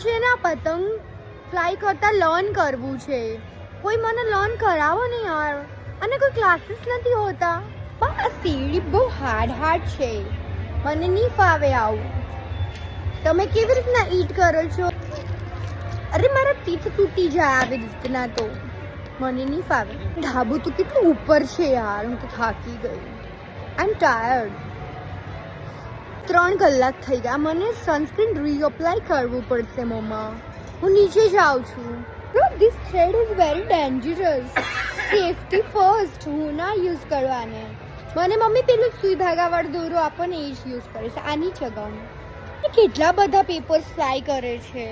છે ને આ પતંગ ફ્લાય કરતા લર્ન કરવું છે. કોઈ મને લર્ન કરાવો ને યાર. અને કોઈ ક્લાસીસ નથી હોતા. પણ આ સીડી બહુ હાર્ડ છે, મને નહીં ફાવે આવું. તમે કેવી રીતના ઈટ કરો છો? અરે મારા ટીથ તૂટી જાય આવી રીતના તો મને નહીં ફાવે. ઢાબુ તો કેટલું ઉપર છે યાર, હું તો થાકી ગઈ. આઈ એમ ટાયર્ડ. 3 કલાક થઈ ગયા. મને સનસ્ક્રીન રીઅપ્લાય કરવું પડશે મમ્મા. હું નીચે જાઉં છું. Bro this thread is very dangerous. Safety first. હું ના યુઝ કરવાને. મને મમ્મી પેલું સુઈ ધાગાવાળું દોરો આપો ને એ જ યુઝ કરે છે. આની ચગાવું. કેટલા બધા પેપર્સ ફ્લાય કરે છે.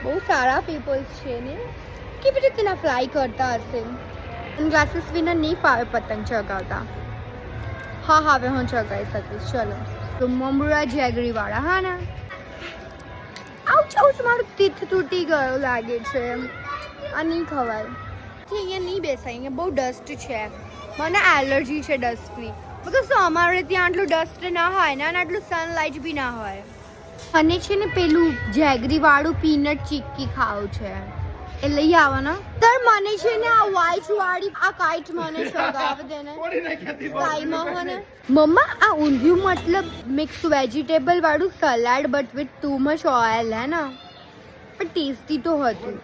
બહુ સારા પેપર્સ છે ને. કેવી રીતે ફ્લાય કરતા હશે? ગ્લાસીસ વિના નહીં ફાવે પતંગ ચગાવતા. હા હવે હું ચગાવી શકીશ. ચલો તો મમરા જેગરી વાળા. હા ને. આઉચ આઉચ, મારું તીથ તૂટી ગયો લાગે છે. આ નહીં ખવાય. અહીંયા નહીં બેસાય, અહીંયા બહુ ડસ્ટ છે. મને એલર્જી છે ડસ્ટની. બિકોઝ અમારે ત્યાં આટલું ડસ્ટ ના હોય ને, અને આટલું સનલાઇટ બી ના હોય. અને છે ને પેલું જેગરી વાળું પીનટ ચીક્કી ખાવું છે, એ લઈ આવવાના. સર મને છે ને આ વ્હાઈટ વાળી આ કાઈટ મને સગાવ દે ને. કાઈમાં મને મમ્મા આ ઊંધિયું મતલબ મિક્સ વેજીટેબલ વાળું salad but with too much oil હે ના, પણ ટેસ્ટી તો હતું.